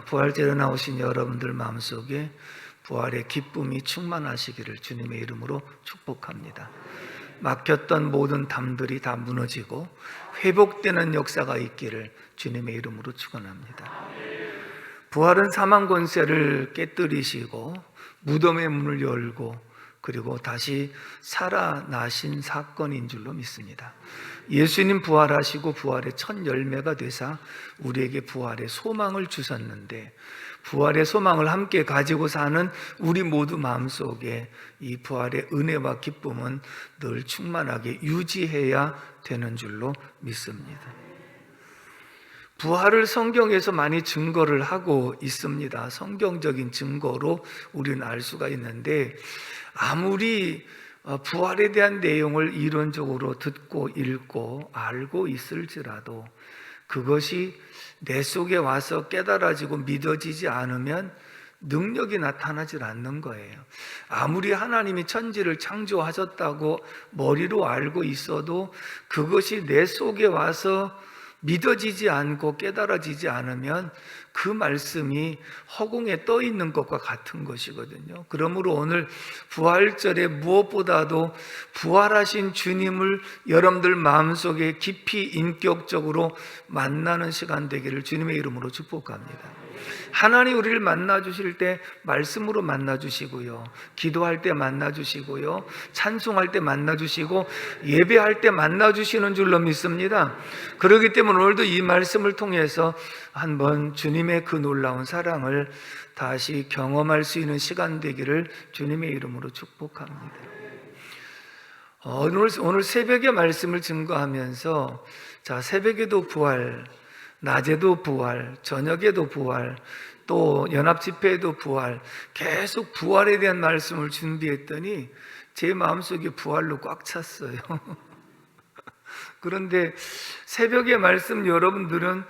부활절에 나오신 여러분들 마음속에 부활의 기쁨이 충만하시기를 주님의 이름으로 축복합니다. 막혔던 모든 담들이 다 무너지고 회복되는 역사가 있기를 주님의 이름으로 축원합니다. 부활은 사망 권세를 깨뜨리시고 무덤의 문을 열고 그리고 다시 살아나신 사건인 줄로 믿습니다. 예수님 부활하시고 부활의 첫 열매가 되사 우리에게 부활의 소망을 주셨는데, 부활의 소망을 함께 가지고 사는 우리 모두 마음속에 이 부활의 은혜와 기쁨은 늘 충만하게 유지해야 되는 줄로 믿습니다. 부활을 성경에서 많이 증거를 하고 있습니다. 성경적인 증거로 우리는 알 수가 있는데, 아무리 부활에 대한 내용을 이론적으로 듣고 읽고 알고 있을지라도 그것이 내 속에 와서 깨달아지고 믿어지지 않으면 능력이 나타나질 않는 거예요. 아무리 하나님이 천지를 창조하셨다고 머리로 알고 있어도 그것이 내 속에 와서 믿어지지 않고 깨달아지지 않으면 그 말씀이 허공에 떠 있는 것과 같은 것이거든요. 그러므로 오늘 부활절에 무엇보다도 부활하신 주님을 여러분들 마음속에 깊이 인격적으로 만나는 시간 되기를 주님의 이름으로 축복합니다. 하나님 우리를 만나주실 때 말씀으로 만나주시고요, 기도할 때 만나주시고요, 찬송할 때 만나주시고 예배할 때 만나주시는 줄로 믿습니다. 그렇기 때문에 오늘도 이 말씀을 통해서 한번 주님의 그 놀라운 사랑을 다시 경험할 수 있는 시간 되기를 주님의 이름으로 축복합니다. 오늘 새벽의 말씀을 증거하면서 새벽에도 부활, 낮에도 부활, 저녁에도 부활, 또 연합집회에도 부활, 계속 부활에 대한 말씀을 준비했더니 제 마음속에 부활로 꽉 찼어요. 그런데 새벽의 말씀 여러분들은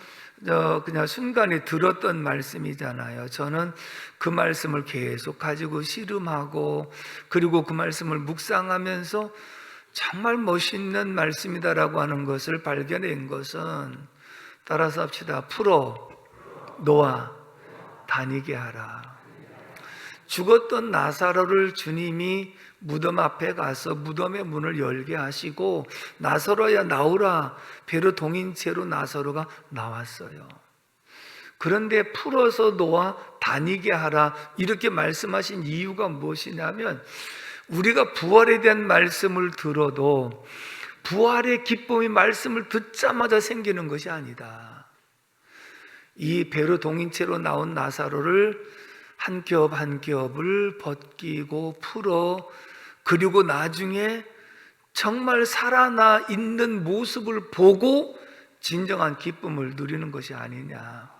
그냥 순간에 들었던 말씀이잖아요. 저는 그 말씀을 계속 가지고 씨름하고 그리고 그 말씀을 묵상하면서 정말 멋있는 말씀이다라고 하는 것을 발견한 것은, 따라서 합시다. 풀어 놓아 다니게 하라. 죽었던 나사로를 주님이 무덤 앞에 가서 무덤의 문을 열게 하시고 나사로야 나오라, 배로 동인 채로 나사로가 나왔어요. 그런데 풀어서 놓아 다니게 하라 이렇게 말씀하신 이유가 무엇이냐면, 우리가 부활에 대한 말씀을 들어도 부활의 기쁨이 말씀을 듣자마자 생기는 것이 아니다. 이 배로 동인 채로 나온 나사로를 한 겹 한 겹을 벗기고 풀어, 그리고 나중에 정말 살아나 있는 모습을 보고 진정한 기쁨을 누리는 것이 아니냐.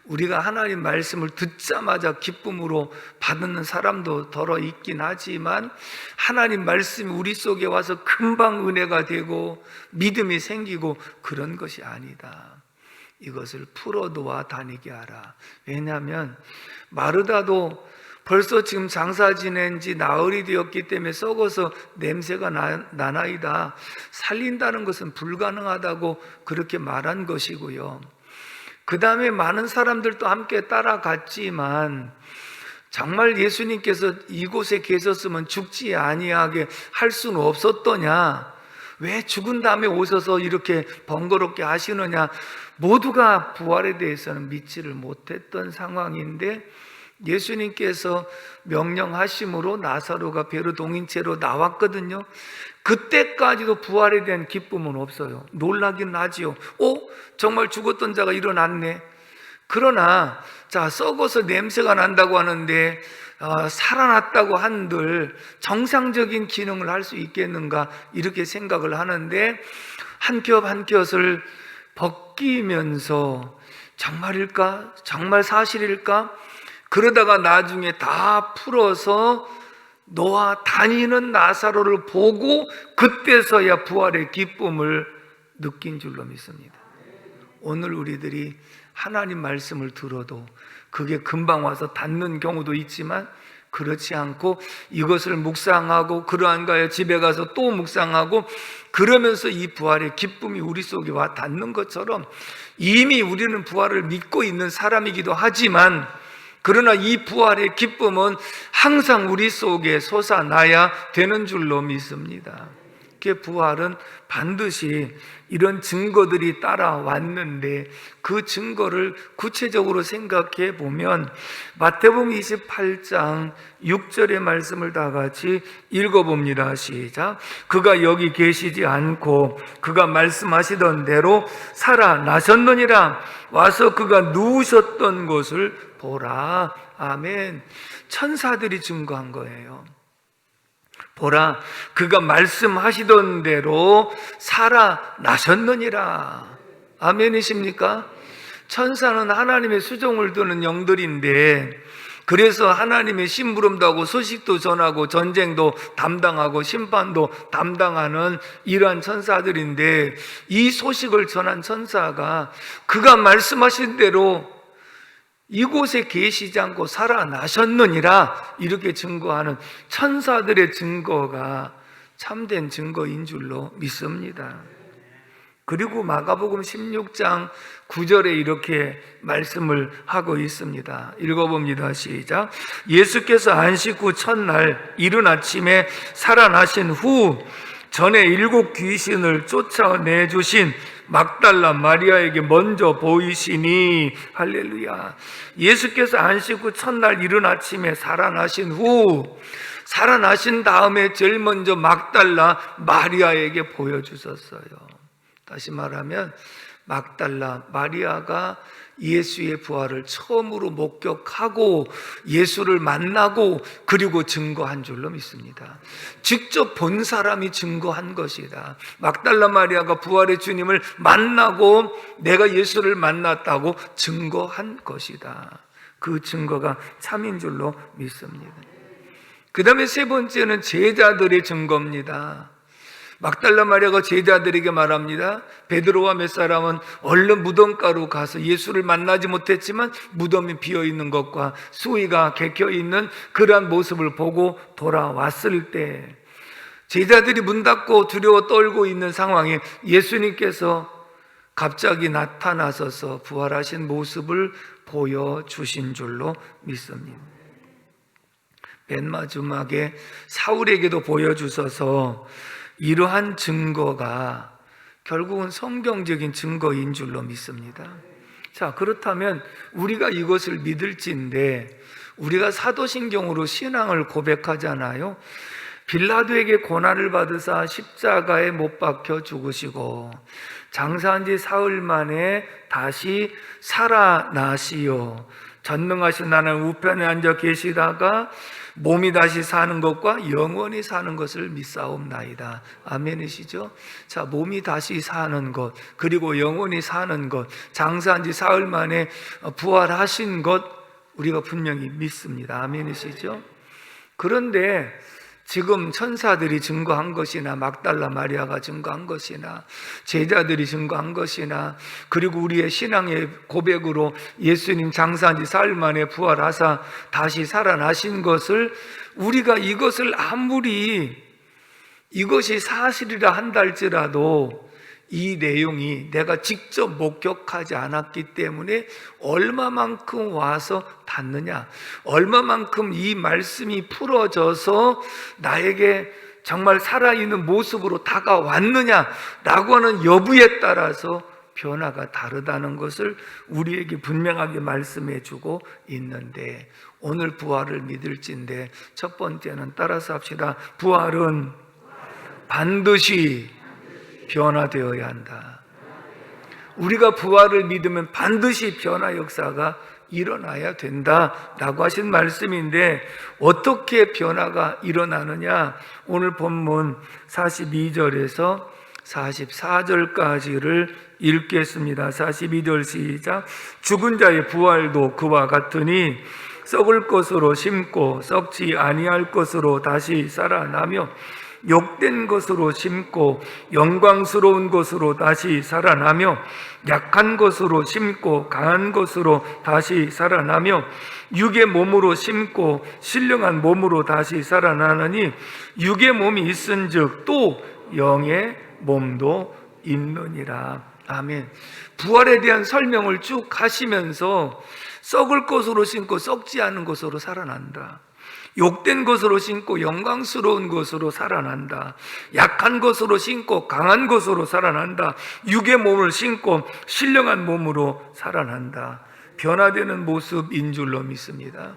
우리가 하나님 말씀을 듣자마자 기쁨으로 받는 사람도 더러 있긴 하지만, 하나님 말씀이 우리 속에 와서 금방 은혜가 되고 믿음이 생기고 그런 것이 아니다. 이것을 풀어놓아 다니게 하라. 왜냐하면 마르다도 벌써 지금 장사 지낸 지 나흘이 되었기 때문에 썩어서 냄새가 나나이다, 살린다는 것은 불가능하다고 그렇게 말한 것이고요. 그 다음에 많은 사람들도 함께 따라갔지만 정말 예수님께서 이곳에 계셨으면 죽지 아니하게 할 수는 없었더냐, 왜 죽은 다음에 오셔서 이렇게 번거롭게 하시느냐, 모두가 부활에 대해서는 믿지를 못했던 상황인데 예수님께서 명령하심으로 나사로가 배로 동인 채로 나왔거든요. 그때까지도 부활에 대한 기쁨은 없어요. 놀라긴 하지요. 정말 죽었던 자가 일어났네. 그러나 썩어서 냄새가 난다고 하는데 살아났다고 한들 정상적인 기능을 할 수 있겠는가 이렇게 생각을 하는데, 한 겹 한 겹을 벗기면서 정말일까? 정말 사실일까? 그러다가 나중에 다 풀어서 놓아 다니는 나사로를 보고 그때서야 부활의 기쁨을 느낀 줄로 믿습니다. 오늘 우리들이 하나님 말씀을 들어도 그게 금방 와서 닿는 경우도 있지만, 그렇지 않고 이것을 묵상하고 그러한가요? 집에 가서 또 묵상하고 그러면서 이 부활의 기쁨이 우리 속에 와 닿는 것처럼 이미 우리는 부활을 믿고 있는 사람이기도 하지만, 그러나 이 부활의 기쁨은 항상 우리 속에 솟아나야 되는 줄로 믿습니다. 그 부활은 반드시 이런 증거들이 따라왔는데, 그 증거를 구체적으로 생각해 보면 마태복음 28장 6절의 말씀을 다 같이 읽어봅니다. 시작. 그가 여기 계시지 않고 그가 말씀하시던 대로 살아나셨느니라. 와서 그가 누우셨던 곳을 보라. 아멘. 천사들이 증거한 거예요. 보라, 그가 말씀하시던 대로 살아나셨느니라. 아멘이십니까? 천사는 하나님의 수종을 두는 영들인데, 그래서 하나님의 심부름도 하고 소식도 전하고 전쟁도 담당하고 심판도 담당하는 이러한 천사들인데, 이 소식을 전한 천사가 그가 말씀하신 대로 이곳에 계시지 않고 살아나셨느니라 이렇게 증거하는 천사들의 증거가 참된 증거인 줄로 믿습니다. 그리고 마가복음 16장 9절에 이렇게 말씀을 하고 있습니다. 읽어봅니다. 시작. 예수께서 안식 후 첫날 이른 아침에 살아나신 후 전에 7 귀신을 쫓아내주신 막달라 마리아에게 먼저 보이시니. 할렐루야. 예수께서 안식 후 첫날 이른 아침에 살아나신 후, 살아나신 다음에 제일 먼저 막달라 마리아에게 보여주셨어요. 다시 말하면 막달라 마리아가 예수의 부활을 처음으로 목격하고 예수를 만나고 그리고 증거한 줄로 믿습니다. 직접 본 사람이 증거한 것이다. 막달라 마리아가 부활의 주님을 만나고 내가 예수를 만났다고 증거한 것이다. 그 증거가 참인 줄로 믿습니다. 그 다음에 세 번째는 제자들의 증거입니다. 막달라 마리아가 제자들에게 말합니다. 베드로와 몇 사람은 얼른 무덤가로 가서 예수를 만나지 못했지만 무덤이 비어있는 것과 수위가 개켜있는 그러한 모습을 보고 돌아왔을 때, 제자들이 문 닫고 두려워 떨고 있는 상황에 예수님께서 갑자기 나타나셔서 부활하신 모습을 보여주신 줄로 믿습니다. 맨 마지막에 사울에게도 보여주셔서 이러한 증거가 결국은 성경적인 증거인 줄로 믿습니다. 자, 그렇다면 우리가 이것을 믿을지인데, 우리가 사도신경으로 신앙을 고백하잖아요. 빌라도에게 고난을 받으사 십자가에 못 박혀 죽으시고 장사한 지 사흘 만에 다시 살아나시어 전능하신 하나님 우편에 앉아 계시다가 몸이 다시 사는 것과 영원히 사는 것을 믿사옵나이다. 아멘이시죠? 자, 몸이 다시 사는 것, 그리고 영원히 사는 것, 장사한 지 사흘 만에 부활하신 것, 우리가 분명히 믿습니다. 아멘이시죠? 그런데 지금 천사들이 증거한 것이나 막달라 마리아가 증거한 것이나 제자들이 증거한 것이나 그리고 우리의 신앙의 고백으로 예수님 장사한 지 사흘 만에 부활하사 다시 살아나신 것을, 우리가 이것을 아무리 이것이 사실이라 한다 할지라도 이 내용이 내가 직접 목격하지 않았기 때문에 얼마만큼 와서 닿느냐, 얼마만큼 이 말씀이 풀어져서 나에게 정말 살아있는 모습으로 다가왔느냐라고 하는 여부에 따라서 변화가 다르다는 것을 우리에게 분명하게 말씀해 주고 있는데, 오늘 부활을 믿을진데 첫 번째는 따라서 합시다. 부활은 반드시 변화되어야 한다. 우리가 부활을 믿으면 반드시 변화 역사가 일어나야 된다라고 하신 말씀인데, 어떻게 변화가 일어나느냐, 오늘 본문 42절에서 44절까지를 읽겠습니다. 42절 시작. 죽은 자의 부활도 그와 같으니 썩을 것으로 심고 썩지 아니할 것으로 다시 살아나며 욕된 것으로 심고 영광스러운 것으로 다시 살아나며 약한 것으로 심고 강한 것으로 다시 살아나며 육의 몸으로 심고 신령한 몸으로 다시 살아나느니 육의 몸이 있은즉 또 영의 몸도 있느니라. 아멘. 부활에 대한 설명을 쭉 하시면서 썩을 것으로 신고 썩지 않은 것으로 살아난다. 욕된 것으로 신고 영광스러운 것으로 살아난다. 약한 것으로 신고 강한 것으로 살아난다. 육의 몸을 신고 신령한 몸으로 살아난다. 변화되는 모습인 줄로 믿습니다.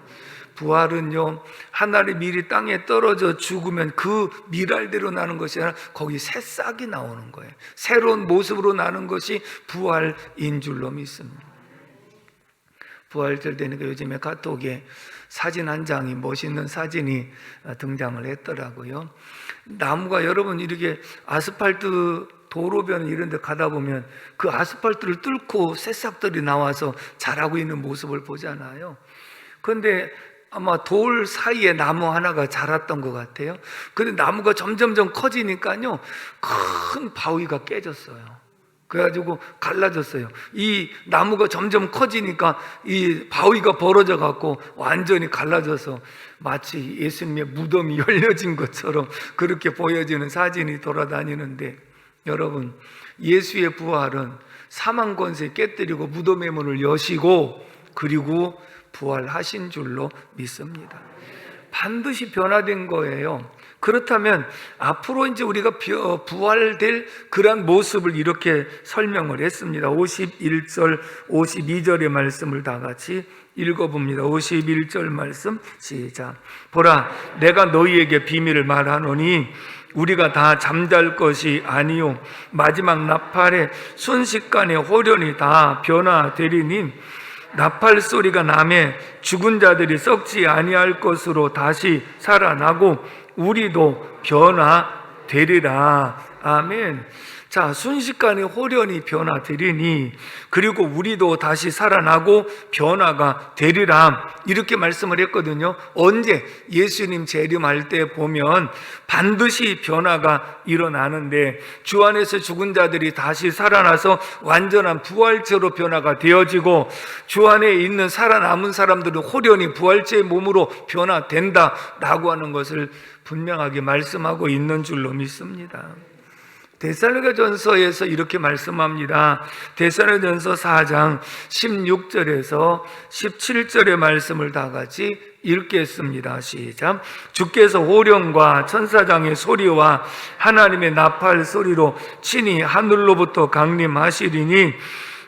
부활은요, 하늘의 밀이 땅에 떨어져 죽으면 그 밀알대로 나는 것이 아니라 거기 새싹이 나오는 거예요. 새로운 모습으로 나는 것이 부활인 줄로 믿습니다. 부활절 되니까 요즘에 카톡에 사진 한 장이, 멋있는 사진이 등장을 했더라고요. 나무가 여러분 이렇게 아스팔트 도로변 이런 데 가다 보면 그 아스팔트를 뚫고 새싹들이 나와서 자라고 있는 모습을 보잖아요. 그런데 아마 돌 사이에 나무 하나가 자랐던 것 같아요. 근데 나무가 점점점 커지니까요, 큰 바위가 깨졌어요. 그래가지고 갈라졌어요. 이 나무가 점점 커지니까 이 바위가 벌어져 갖고 완전히 갈라져서 마치 예수님의 무덤이 열려진 것처럼 그렇게 보여지는 사진이 돌아다니는데, 여러분, 예수의 부활은 사망 권세 깨뜨리고 무덤의 문을 여시고 그리고 부활하신 줄로 믿습니다. 반드시 변화된 거예요. 그렇다면 앞으로 이제 우리가 부활될 그런 모습을 이렇게 설명을 했습니다. 51절, 52절의 말씀을 다 같이 읽어봅니다. 51절 말씀 시작. 보라, 내가 너희에게 비밀을 말하노니 우리가 다 잠잘 것이 아니요 마지막 나팔에 순식간에 호련히 다 변화되리니 나팔 소리가 나매 죽은 자들이 썩지 아니할 것으로 다시 살아나고 우리도 변화되리라. 아멘. 자, 순식간에 호련히 변화되리니 그리고 우리도 다시 살아나고 변화가 되리라, 이렇게 말씀을 했거든요. 언제? 예수님 재림할 때 보면 반드시 변화가 일어나는데, 주 안에서 죽은 자들이 다시 살아나서 완전한 부활체로 변화가 되어지고 주 안에 있는 살아남은 사람들은 호련히 부활체의 몸으로 변화된다라고 하는 것을 분명하게 말씀하고 있는 줄로 믿습니다. 데살로니가전서에서 이렇게 말씀합니다. 데살로니가전서 4장 16절에서 17절의 말씀을 다 같이 읽겠습니다. 시작. 주께서 호령과 천사장의 소리와 하나님의 나팔 소리로 친히 하늘로부터 강림하시리니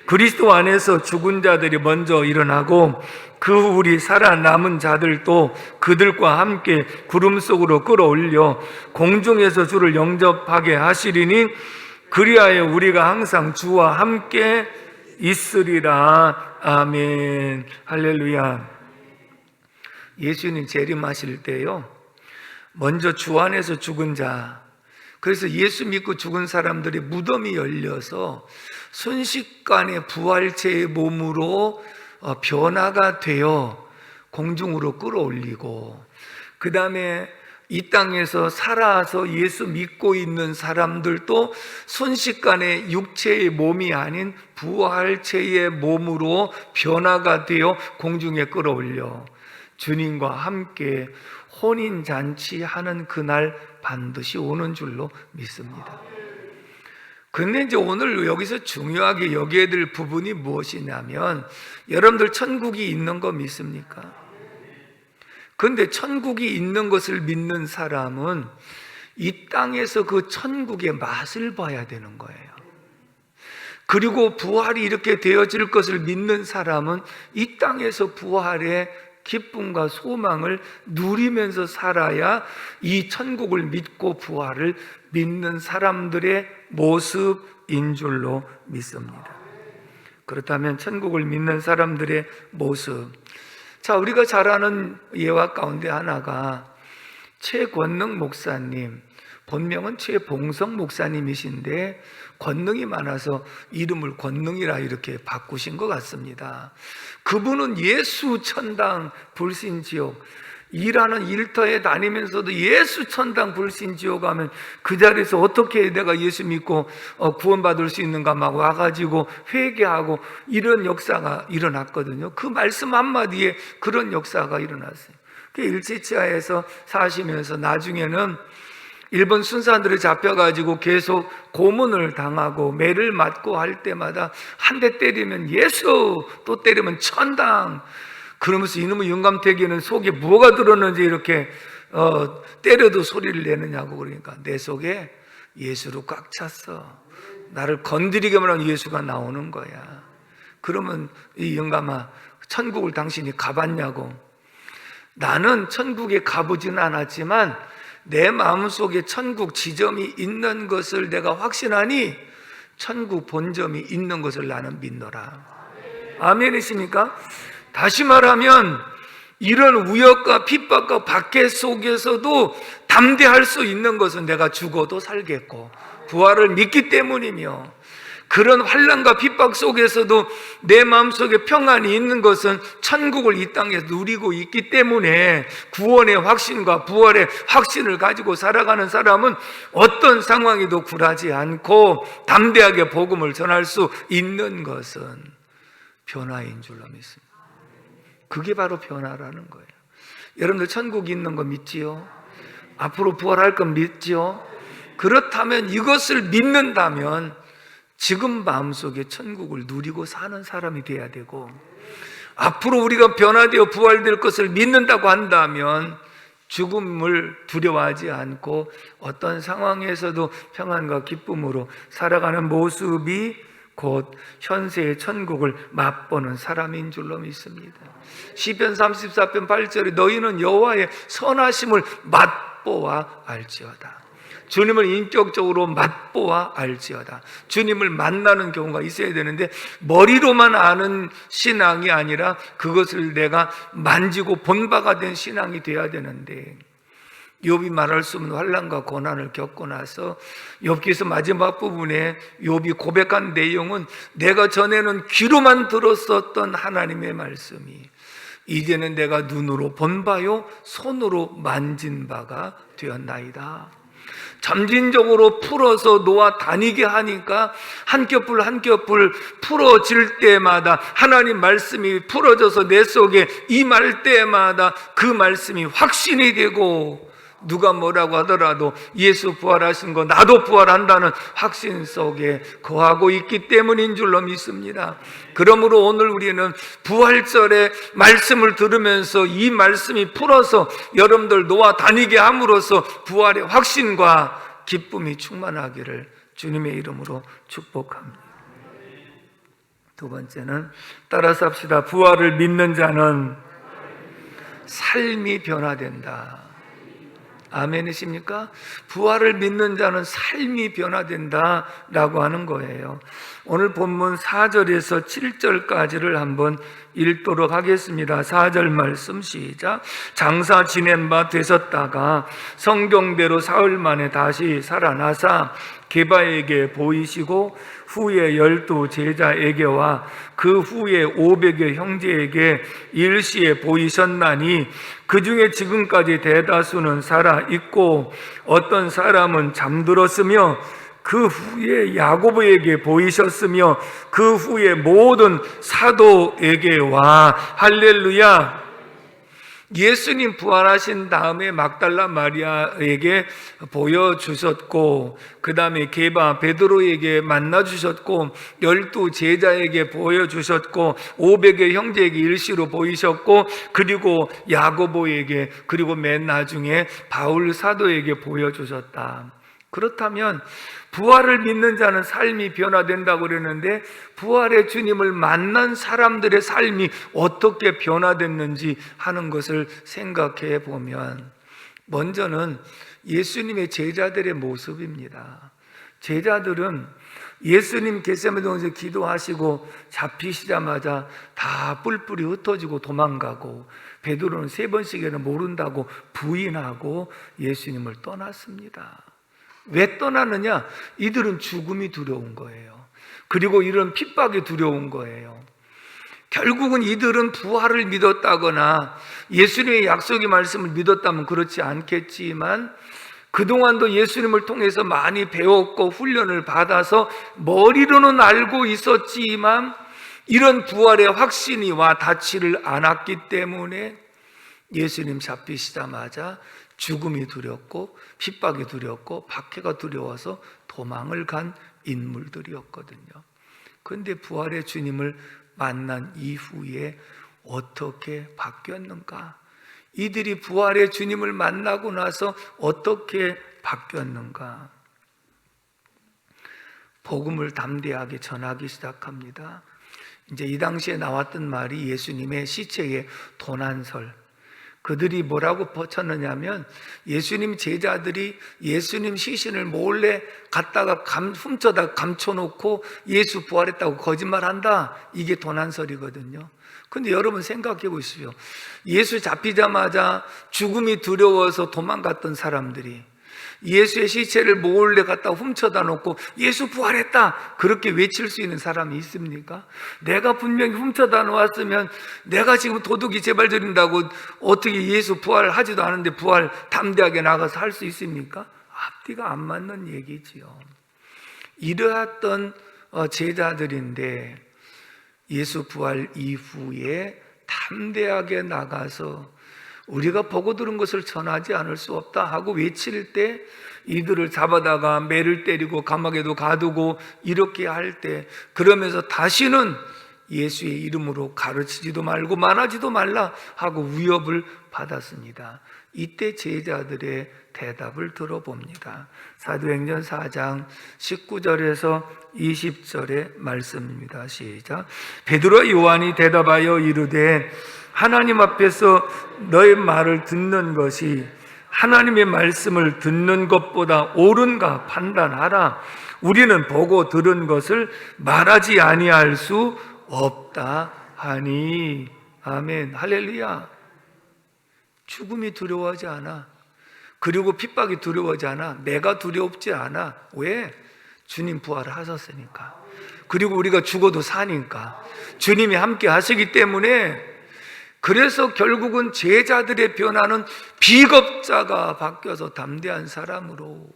그리스도 안에서 죽은 자들이 먼저 일어나고 그 후리 살아남은 자들도 그들과 함께 구름 속으로 끌어올려 공중에서 주를 영접하게 하시리니 그리하여 우리가 항상 주와 함께 있으리라. 아멘. 할렐루야. 예수님 재림하실 때요, 먼저 주 안에서 죽은 자, 그래서 예수 믿고 죽은 사람들이 무덤이 열려서 순식간에 부활체의 몸으로 변화가 되어 공중으로 끌어올리고, 그 다음에 이 땅에서 살아서 예수 믿고 있는 사람들도 순식간에 육체의 몸이 아닌 부활체의 몸으로 변화가 되어 공중에 끌어올려 주님과 함께 혼인잔치하는 그날 반드시 오는 줄로 믿습니다. 근데 이제 오늘 여기서 중요하게 여겨야 될 부분이 무엇이냐면, 여러분들 천국이 있는 거 믿습니까? 근데 천국이 있는 것을 믿는 사람은 이 땅에서 그 천국의 맛을 봐야 되는 거예요. 그리고 부활이 이렇게 되어질 것을 믿는 사람은 이 땅에서 부활의 기쁨과 소망을 누리면서 살아야 이 천국을 믿고 부활을 믿는 사람들의 모습인 줄로 믿습니다. 그렇다면 천국을 믿는 사람들의 모습, 자, 우리가 잘 아는 예화 가운데 하나가 최권능 목사님, 본명은 최봉성 목사님이신데 권능이 많아서 이름을 권능이라 이렇게 바꾸신 것 같습니다. 그분은 예수 천당 불신 지옥, 일하는 일터에 다니면서도 예수 천당 불신 지옥 하면 그 자리에서 어떻게 내가 예수 믿고 구원받을 수 있는가 막 와가지고 회개하고 이런 역사가 일어났거든요. 그 말씀 한마디에 그런 역사가 일어났어요. 그 일제치하에서 사시면서 나중에는 일본 순사들이 잡혀가지고 계속 고문을 당하고 매를 맞고 할 때마다 한 대 때리면 예수, 또 때리면 천당. 그러면서 이놈의 영감태기는 속에 뭐가 들었는지 이렇게 때려도 소리를 내느냐고. 그러니까 내 속에 예수로 꽉 찼어. 나를 건드리기만 하면 예수가 나오는 거야. 그러면 이 영감아, 천국을 당신이 가봤냐고. 나는 천국에 가보지는 않았지만 내 마음속에 천국 지점이 있는 것을 내가 확신하니 천국 본점이 있는 것을 나는 믿노라. 아멘이십니까? 다시 말하면 이런 우역과 핍박과 박해 속에서도 담대할 수 있는 것은 내가 죽어도 살겠고 부활을 믿기 때문이며, 그런 환난과 핍박 속에서도 내 마음속에 평안이 있는 것은 천국을 이 땅에 누리고 있기 때문에 구원의 확신과 부활의 확신을 가지고 살아가는 사람은 어떤 상황에도 굴하지 않고 담대하게 복음을 전할 수 있는 것은 변화인 줄로 믿습니다. 그게 바로 변화라는 거예요. 여러분들 천국이 있는 거 믿지요? 앞으로 부활할 건 믿지요? 그렇다면, 이것을 믿는다면 지금 마음속에 천국을 누리고 사는 사람이 돼야 되고, 앞으로 우리가 변화되어 부활될 것을 믿는다고 한다면 죽음을 두려워하지 않고 어떤 상황에서도 평안과 기쁨으로 살아가는 모습이 곧 현세의 천국을 맛보는 사람인 줄로 믿습니다. 시편 34편 8절에 너희는 여호와의 선하심을 맛보아 알지어다. 주님을 인격적으로 맛보아 알지어다. 주님을 만나는 경우가 있어야 되는데 머리로만 아는 신앙이 아니라 그것을 내가 만지고 본바가 된 신앙이 돼야 되는데, 욥이 말할 수 없는 환난과 고난을 겪고 나서 욥기서 마지막 부분에 욥이 고백한 내용은 내가 전에는 귀로만 들었었던 하나님의 말씀이 이제는 내가 눈으로 본 바요 손으로 만진 바가 되었나이다. 점진적으로 풀어서 놓아 다니게 하니까 한 겹을 한 겹을 풀어질 때마다 하나님 말씀이 풀어져서 내 속에 임할 때마다 그 말씀이 확신이 되고, 누가 뭐라고 하더라도 예수 부활하신 거 나도 부활한다는 확신 속에 거하고 있기 때문인 줄로 믿습니다. 그러므로 오늘 우리는 부활절에 말씀을 들으면서 이 말씀이 풀어서 여러분들 놓아 다니게 함으로써 부활의 확신과 기쁨이 충만하기를 주님의 이름으로 축복합니다. 두 번째는 따라서 합시다. 부활을 믿는 자는 삶이 변화된다. 아멘이십니까? 부활을 믿는 자는 삶이 변화된다라고 하는 거예요. 오늘 본문 4절에서 7절까지를 한번 읽도록 하겠습니다. 4절 말씀 시작. 장사 지낸 바 되셨다가 성경대로 사흘 만에 다시 살아나사 게바에게 보이시고 후에 12 제자에게와 그 후에 500의 형제에게 일시에 보이셨나니 그 중에 지금까지 대다수는 살아있고 어떤 사람은 잠들었으며 그 후에 야고보에게 보이셨으며 그 후에 모든 사도에게와 할렐루야. 예수님 부활하신 다음에 막달라 마리아에게 보여주셨고, 그 다음에 게바 베드로에게 만나주셨고, 12 제자에게 보여주셨고, 500의 형제에게 일시로 보이셨고, 그리고 야고보에게, 그리고 맨 나중에 바울 사도에게 보여주셨다. 그렇다면 부활을 믿는 자는 삶이 변화된다고 그랬는데, 부활의 주님을 만난 사람들의 삶이 어떻게 변화됐는지 하는 것을 생각해 보면, 먼저는 예수님의 제자들의 모습입니다. 제자들은 예수님 겟세마네 동산에서 기도하시고 잡히시자마자 다 뿔뿔이 흩어지고 도망가고, 베드로는 3번씩이나 모른다고 부인하고 예수님을 떠났습니다. 왜 떠나느냐? 이들은 죽음이 두려운 거예요. 그리고 이런 핍박이 두려운 거예요. 결국은 이들은 부활을 믿었다거나 예수님의 약속의 말씀을 믿었다면 그렇지 않겠지만, 그동안도 예수님을 통해서 많이 배웠고 훈련을 받아서 머리로는 알고 있었지만 이런 부활의 확신이 와 닿지를 않았기 때문에 예수님 잡히시자마자 죽음이 두렵고 핍박이 두렵고 박해가 두려워서 도망을 간 인물들이었거든요. 그런데 부활의 주님을 만난 이후에 어떻게 바뀌었는가? 이들이 부활의 주님을 만나고 나서 어떻게 바뀌었는가? 복음을 담대하게 전하기 시작합니다. 이제 이 당시에 나왔던 말이 예수님의 시체의 도난설. 그들이 뭐라고 쳤느냐면 예수님 제자들이 예수님 시신을 몰래 갖다가 훔쳐다 감춰놓고 예수 부활했다고 거짓말한다. 이게 도난설이거든요. 근데 여러분 생각해 보십시오. 예수 잡히자마자 죽음이 두려워서 도망갔던 사람들이 예수의 시체를 몰래 갖다 훔쳐다 놓고 예수 부활했다 그렇게 외칠 수 있는 사람이 있습니까? 내가 분명히 훔쳐다 놓았으면 내가 지금 도둑이 재발저린다고 어떻게 예수 부활하지도 않은데 부활 담대하게 나가서 할 수 있습니까? 앞뒤가 안 맞는 얘기지요. 이러했던 제자들인데 예수 부활 이후에 담대하게 나가서 우리가 보고 들은 것을 전하지 않을 수 없다 하고 외칠 때 이들을 잡아다가 매를 때리고 감옥에도 가두고 이렇게 할 때 그러면서 다시는 예수의 이름으로 가르치지도 말고 말하지도 말라 하고 위협을 받았습니다. 이때 제자들의 대답을 들어봅니다. 사도행전 4장 19절에서 20절의 말씀입니다. 시작. 베드로와 요한이 대답하여 이르되 하나님 앞에서 너의 말을 듣는 것이 하나님의 말씀을 듣는 것보다 옳은가 판단하라. 우리는 보고 들은 것을 말하지 아니할 수 없다 하니. 아멘. 할렐루야. 죽음이 두려워하지 않아. 그리고 핍박이 두려워하지 않아. 내가 두렵지 않아. 왜? 주님 부활을 하셨으니까. 그리고 우리가 죽어도 사니까. 주님이 함께 하시기 때문에. 그래서 결국은 제자들의 변화는 비겁자가 바뀌어서 담대한 사람으로,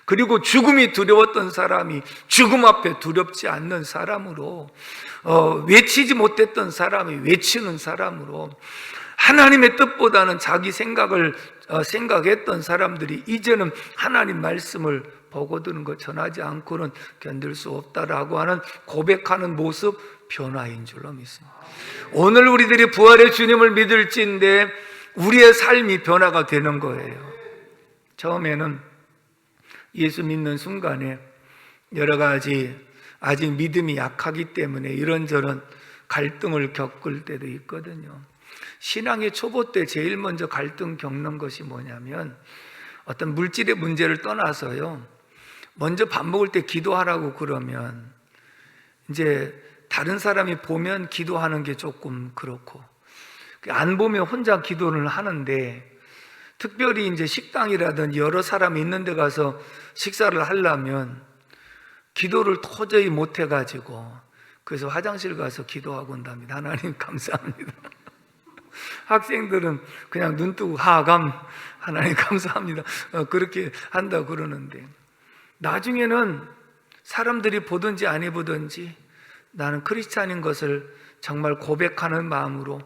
그리고 죽음이 두려웠던 사람이 죽음 앞에 두렵지 않는 사람으로, 외치지 못했던 사람이 외치는 사람으로, 하나님의 뜻보다는 자기 생각을 생각했던 사람들이 이제는 하나님 말씀을 보고 드는 것 전하지 않고는 견딜 수 없다라고 하는 고백하는 모습, 변화인 줄로 믿습니다. 오늘 우리들이 부활의 주님을 믿을지인데 우리의 삶이 변화가 되는 거예요. 처음에는 예수 믿는 순간에 여러 가지 아직 믿음이 약하기 때문에 이런저런 갈등을 겪을 때도 있거든요. 신앙의 초보 때 제일 먼저 갈등 겪는 것이 뭐냐면 어떤 물질의 문제를 떠나서요, 먼저 밥 먹을 때 기도하라고 그러면 이제 다른 사람이 보면 기도하는 게 조금 그렇고, 안 보면 혼자 기도를 하는데, 특별히 이제 식당이라든지 여러 사람이 있는 데 가서 식사를 하려면 기도를 도저히 못 해가지고 그래서 화장실 가서 기도하고 온답니다. 하나님 감사합니다. 학생들은 그냥 눈 뜨고 하감, 하나님 감사합니다. 그렇게 한다고 그러는데, 나중에는 사람들이 보든지 안 해보든지 나는 크리스찬인 것을 정말 고백하는 마음으로,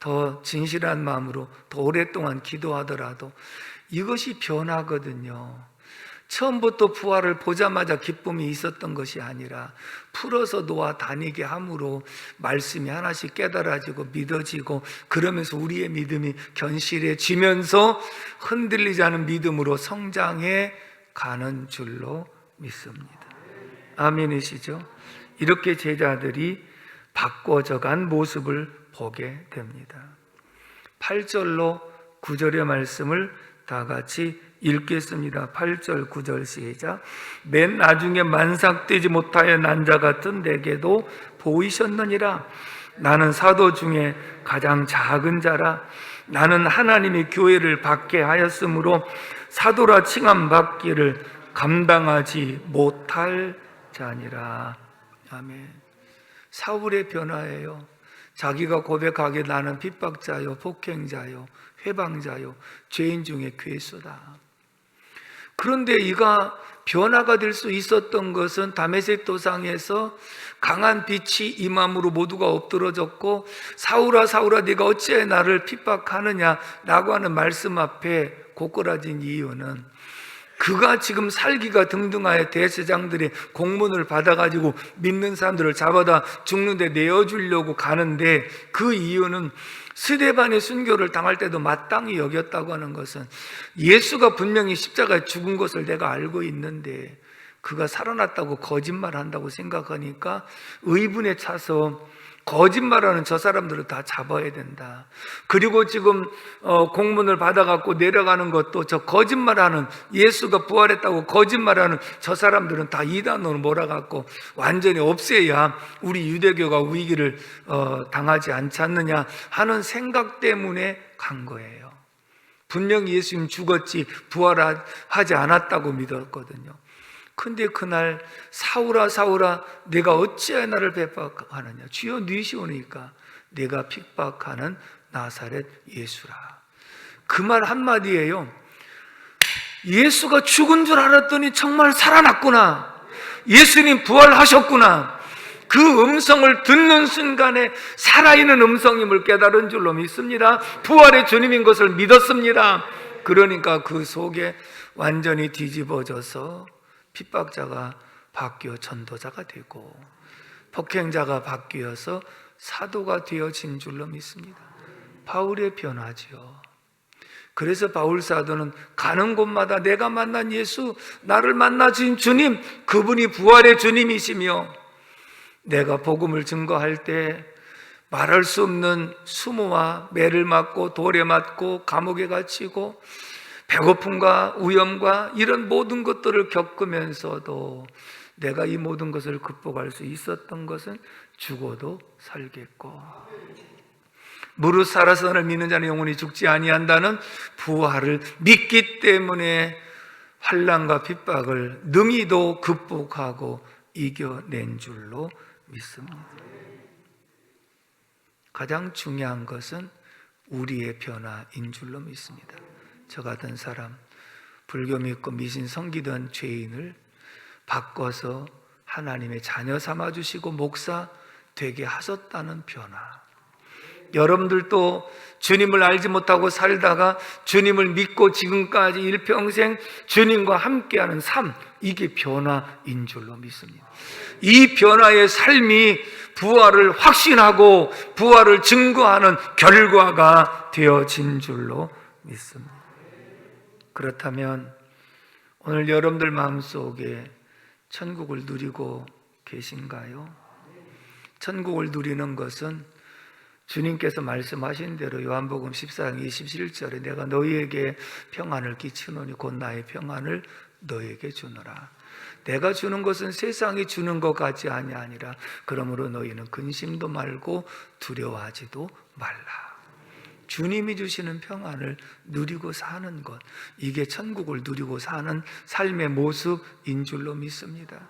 더 진실한 마음으로 더 오랫동안 기도하더라도 이것이 변하거든요. 처음부터 부활을 보자마자 기쁨이 있었던 것이 아니라 풀어서 놓아 다니게 함으로 말씀이 하나씩 깨달아지고 믿어지고, 그러면서 우리의 믿음이 견실해지면서 흔들리지 않은 믿음으로 성장해 가는 줄로 믿습니다. 아멘이시죠? 이렇게 제자들이 바꿔져간 모습을 보게 됩니다. 8절로 9절의 말씀을 다 같이 읽겠습니다. 8절 9절 시작. 맨 나중에 만삭되지 못하여 난 자 같은 내게도 보이셨느니라. 나는 사도 중에 가장 작은 자라. 나는 하나님이 교회를 받게 하였으므로 사도라 칭함 받기를 감당하지 못할 자니라. 아멘. 사울의 변화예요. 자기가 고백하기에 나는 핍박자요, 폭행자요, 회방자요, 죄인 중에 괴수다. 그런데 이가 변화가 될 수 있었던 것은 다메섹 도상에서 강한 빛이 임함으로 모두가 엎드러졌고, 사울아 사울아 네가 어찌해 나를 핍박하느냐라고 하는 말씀 앞에 고꾸라진 이유는, 그가 지금 살기가 등등하여 대제사장들의 공문을 받아가지고 믿는 사람들을 잡아다 죽는데 내어주려고 가는데, 그 이유는 스데반의 순교를 당할 때도 마땅히 여겼다고 하는 것은, 예수가 분명히 십자가에 죽은 것을 내가 알고 있는데 그가 살아났다고 거짓말한다고 생각하니까 의분에 차서 거짓말하는 저 사람들을 다 잡아야 된다. 그리고 지금 공문을 받아갖고 내려가는 것도 저 거짓말하는, 예수가 부활했다고 거짓말하는 저 사람들은 다 이단으로 몰아갖고 완전히 없애야 우리 유대교가 위기를 당하지 않지 않느냐 하는 생각 때문에 간 거예요. 분명히 예수님 죽었지 부활하지 않았다고 믿었거든요. 근데 그날 사울아 사울아 내가 어찌하여 나를 핍박하느냐, 주여 니시오니까 내가 핍박하는 나사렛 예수라. 그 말 한마디예요. 예수가 죽은 줄 알았더니 정말 살아났구나, 예수님 부활하셨구나, 그 음성을 듣는 순간에 살아있는 음성임을 깨달은 줄로 믿습니다. 부활의 주님인 것을 믿었습니다. 그러니까 그 속에 완전히 뒤집어져서 핍박자가 바뀌어 전도자가 되고 폭행자가 바뀌어서 사도가 되어진 줄로 믿습니다. 바울의 변화지요. 그래서 바울 사도는 가는 곳마다 내가 만난 예수, 나를 만나신 주님, 그분이 부활의 주님이시며, 내가 복음을 증거할 때 말할 수 없는 수모와 매를 맞고 돌에 맞고 감옥에 갇히고 배고픔과 위험과 이런 모든 것들을 겪으면서도 내가 이 모든 것을 극복할 수 있었던 것은 죽어도 살겠고, 무릇 살아서를 믿는 자는 영원히 죽지 아니한다는 부활을 믿기 때문에 환난과 핍박을 능히도 극복하고 이겨낸 줄로 믿습니다. 가장 중요한 것은 우리의 변화인 줄로 믿습니다. 저 같은 사람, 불교 믿고 미신 섬기던 죄인을 바꿔서 하나님의 자녀 삼아주시고 목사 되게 하셨다는 변화. 여러분들도 주님을 알지 못하고 살다가 주님을 믿고 지금까지 일평생 주님과 함께하는 삶, 이게 변화인 줄로 믿습니다. 이 변화의 삶이 부활을 확신하고 부활을 증거하는 결과가 되어진 줄로 믿습니다. 그렇다면 오늘 여러분들 마음속에 천국을 누리고 계신가요? 천국을 누리는 것은 주님께서 말씀하신 대로 요한복음 14장 27절에 내가 너희에게 평안을 끼치노니 곧 나의 평안을 너희에게 주노라. 내가 주는 것은 세상이 주는 것 같지 아니하니라. 그러므로 너희는 근심도 말고 두려워하지도 말라. 주님이 주시는 평안을 누리고 사는 것, 이게 천국을 누리고 사는 삶의 모습인 줄로 믿습니다.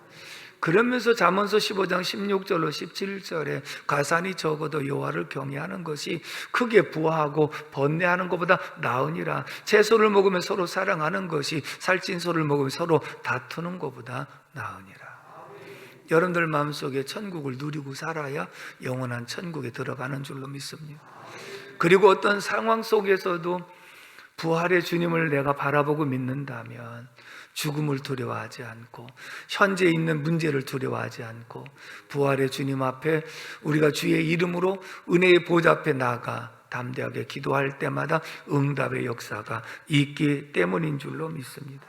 그러면서 잠언서 15장 16절로 17절에 가산이 적어도 여호와를 경외하는 것이 크게 부하고 번뇌하는 것보다 나으니라. 채소를 먹으면 서로 사랑하는 것이 살찐 소를 먹으면 서로 다투는 것보다 나으니라. 여러분들 마음속에 천국을 누리고 살아야 영원한 천국에 들어가는 줄로 믿습니다. 그리고 어떤 상황 속에서도 부활의 주님을 내가 바라보고 믿는다면 죽음을 두려워하지 않고 현재 있는 문제를 두려워하지 않고 부활의 주님 앞에 우리가 주의 이름으로 은혜의 보좌 앞에 나가 담대하게 기도할 때마다 응답의 역사가 있기 때문인 줄로 믿습니다.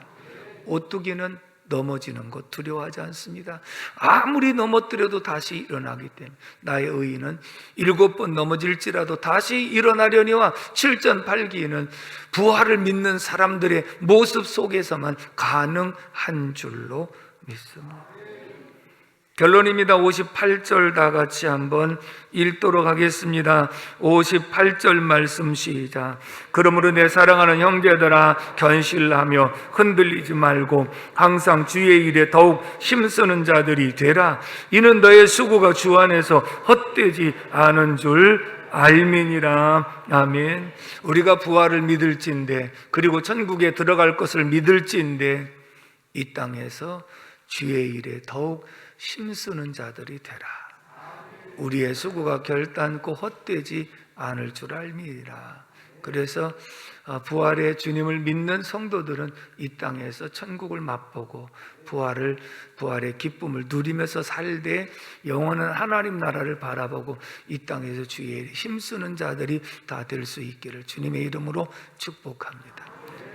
오뚜기는 넘어지는 것 두려워하지 않습니다. 아무리 넘어뜨려도 다시 일어나기 때문에 나의 의인은 7번 넘어질지라도 다시 일어나려니와 7전8기는 부활을 믿는 사람들의 모습 속에서만 가능한 줄로 믿습니다. 결론입니다. 58절 다 같이 한번 읽도록 하겠습니다. 58절 말씀 시작. 그러므로 내 사랑하는 형제들아 견실하며 흔들리지 말고 항상 주의 일에 더욱 힘쓰는 자들이 되라. 이는 너의 수고가 주 안에서 헛되지 않은 줄 알미니라. 아멘. 우리가 부활을 믿을진데 그리고 천국에 들어갈 것을 믿을진데 이 땅에서 주의 일에 더욱 힘쓰는 자들이 되라. 우리의 수고가 결단코 헛되지 않을 줄 알미라. 그래서 부활의 주님을 믿는 성도들은 이 땅에서 천국을 맛보고 부활의 기쁨을 누리면서 살되 영원한 하나님 나라를 바라보고 이 땅에서 주의 힘쓰는 자들이 다 될 수 있기를 주님의 이름으로 축복합니다.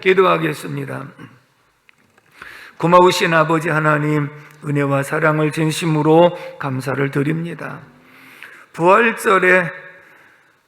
기도하겠습니다. 고마우신 아버지 하나님, 은혜와 사랑을 진심으로 감사를 드립니다. 부활절에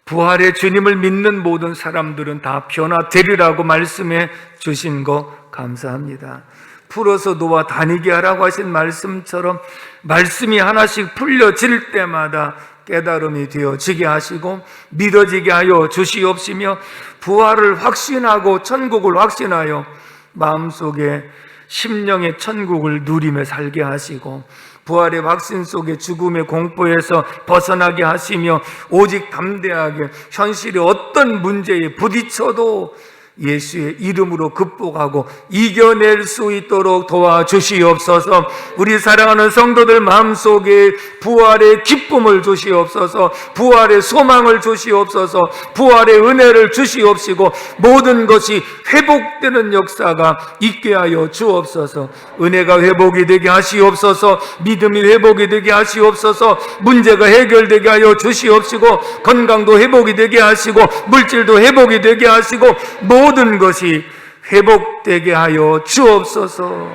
부활의 주님을 믿는 모든 사람들은 다 변화되리라고 말씀해 주신 거 감사합니다. 풀어서 놓아 다니게 하라고 하신 말씀처럼 말씀이 하나씩 풀려질 때마다 깨달음이 되어지게 하시고 믿어지게 하여 주시옵시며 부활을 확신하고 천국을 확신하여 마음속에 심령의 천국을 누리며 살게 하시고 부활의 확신 속에 죽음의 공포에서 벗어나게 하시며 오직 담대하게 현실의 어떤 문제에 부딪혀도 예수의 이름으로 극복하고 이겨낼 수 있도록 도와주시옵소서. 우리 사랑하는 성도들 마음속에 부활의 기쁨을 주시옵소서. 부활의 소망을 주시옵소서. 부활의 은혜를 주시옵시고 모든 것이 회복되는 역사가 있게 하여 주옵소서. 은혜가 회복이 되게 하시옵소서. 믿음이 회복이 되게 하시옵소서. 문제가 해결되게 하여 주시옵시고 건강도 회복이 되게 하시고 물질도 회복이 되게 하시고 모든 것이 회복되게 하여 주옵소서.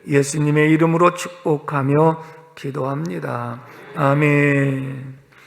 예수님의 이름으로 축복하며 기도합니다. 아멘.